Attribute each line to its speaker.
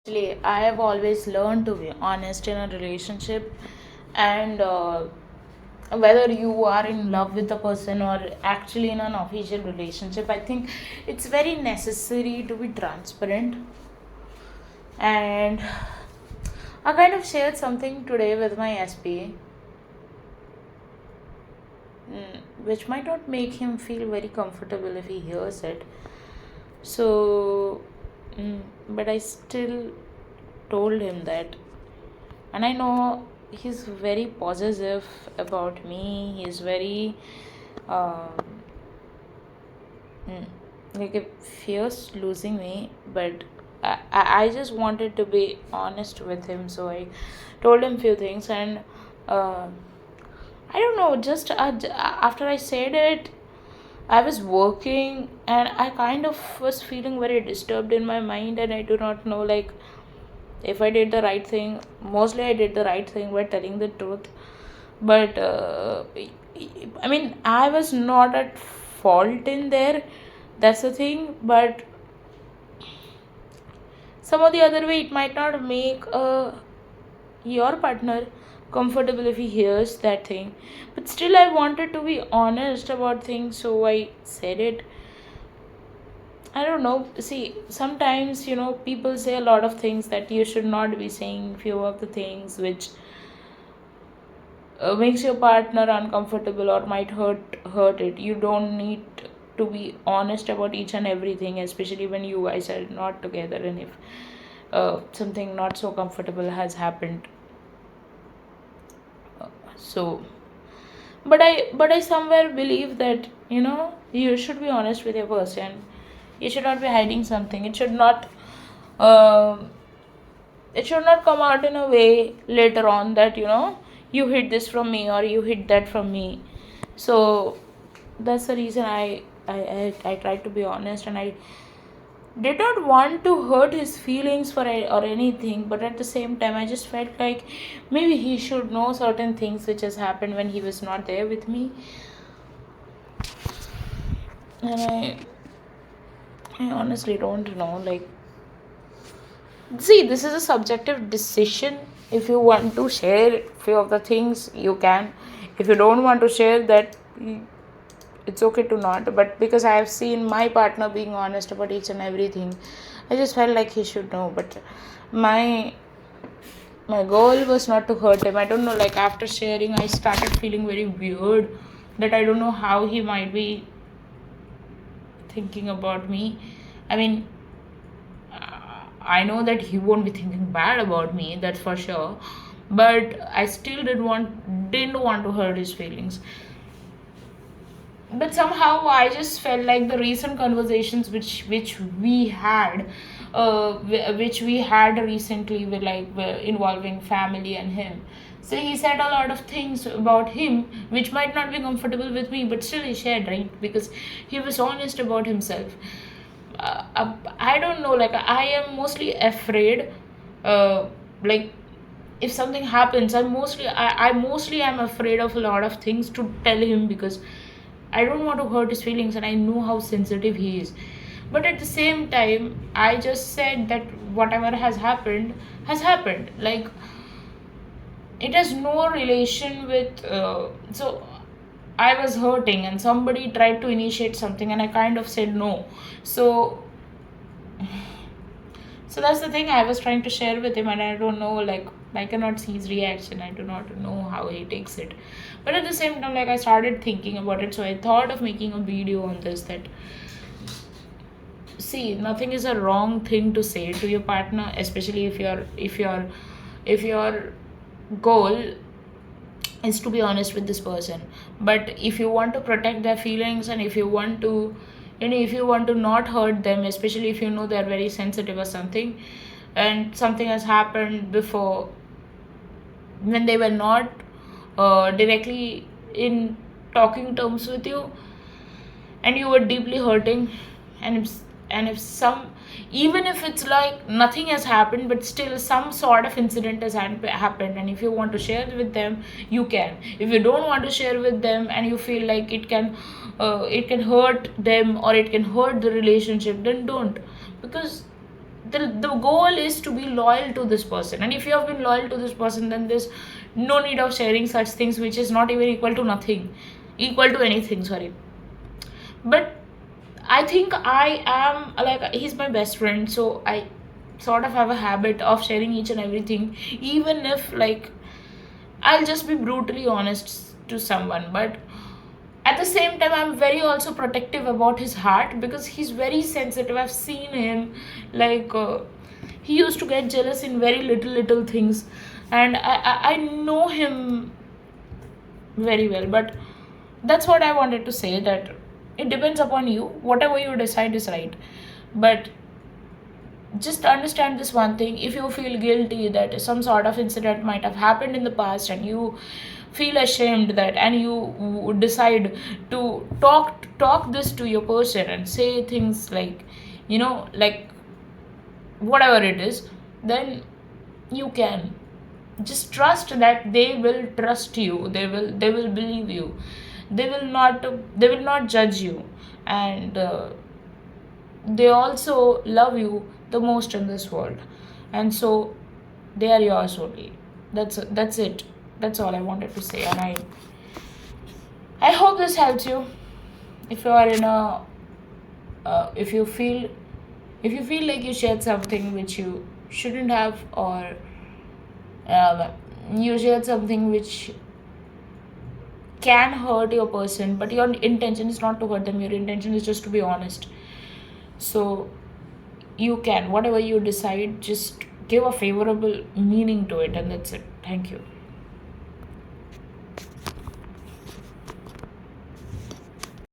Speaker 1: Actually, I have always learned to be honest in a relationship, and whether you are in love with a person or actually in an official relationship, I think it's very necessary to be transparent. And I kind of shared something today with my SP, which might not make him feel very comfortable if he hears it. So, but I still told him that, and I know he's very possessive about me. He's very um, mm, like it fears losing me, but I just wanted to be honest with him, so I told him few things. And uh, I don't know, just after I said it, I was working and I kind of was feeling very disturbed in my mind, and I do not know, like, if I did the right thing. Mostly I did the right thing by telling the truth, but I mean, I was not at fault in there. That's the thing. But some of the other way, it might not make your partner comfortable if he hears that thing. But still, I wanted to be honest about things, so I said it. I don't know. See, sometimes, people say a lot of things that you should not be saying, few of the things which makes your partner uncomfortable or might hurt it. You don't need to be honest about each and everything, especially when you guys are not together, and if something not so comfortable has happened. So, but I somewhere believe that you should be honest with your person. You should not be hiding something. Um it should not come out in a way later on that you hid this from me or you hid that from me. So that's the reason I tried to be honest, and I did not want to hurt his feelings or anything, but at the same time I just felt like maybe he should know certain things which has happened when he was not there with me. And I honestly don't know, like, see, this is a subjective decision. If you want to share few of the things, you can. If you don't want to share that, it's okay to not. But because I have seen my partner being honest about each and everything, I just felt like he should know. But my my goal was not to hurt him. I don't know, like, after sharing, I started feeling very weird, that I don't know how he might be thinking about me. I mean, I know that he won't be thinking bad about me, that's for sure. But I still didn't want to hurt his feelings. But somehow I just felt like the recent conversations which we had recently, were involving family and him. So he said a lot of things about him which might not be comfortable with me, but still he shared, right? Because he was honest about himself. I don't know, like, I am mostly afraid, like, if something happens, I mostly am afraid of a lot of things to tell him, because I don't want to hurt his feelings, and I know how sensitive he is. But at the same time, I just said that whatever has happened. Like, it has no relation with. So I was hurting, and somebody tried to initiate something, and I kind of said no. So so that's the thing I was trying to share with him, and I don't know, like, I cannot see his reaction. I do not know how he takes it. But at the same time, like, I started thinking about it, so I thought of making a video on this. That, see, nothing is a wrong thing to say to your partner, especially if your goal is to be honest with this person. But if you want to protect their feelings, and if you want to not hurt them, especially if you know they're very sensitive or something, and something has happened before when they were not directly in talking terms with you, and you were deeply hurting, and if some, even if it's like nothing has happened, but still some sort of incident has happened, and if you want to share with them, you can. If you don't want to share with them, and you feel like it can hurt them, or it can hurt the relationship, then don't. Because the goal is to be loyal to this person, and if you have been loyal to this person, then there's no need of sharing such things which is not even equal to nothing, equal to anything, sorry. But I think I am like, he's my best friend, so I sort of have a habit of sharing each and everything, even if like I'll just be brutally honest to someone. But at the same time, I'm very also protective about his heart, because he's very sensitive. I've seen him like he used to get jealous in very little things, and I know him very well. But that's what I wanted to say, that it depends upon you. Whatever you decide is right. But just understand this one thing: if you feel guilty that some sort of incident might have happened in the past, and you feel ashamed that, and you decide to talk this to your person and say things like, like whatever it is, then you can just trust that they will trust you, they will believe you, they will not judge you, and they also love you the most in this world, and so they are yours only. That's it. That's all I wanted to say, and I hope this helps you. If you are in a if you feel, like you shared something which you shouldn't have, or uh, you shared something which can hurt your person, but your intention is not to hurt them, your intention is just to be honest. So you can, whatever you decide, just give a favorable meaning to it, and that's it. Thank you.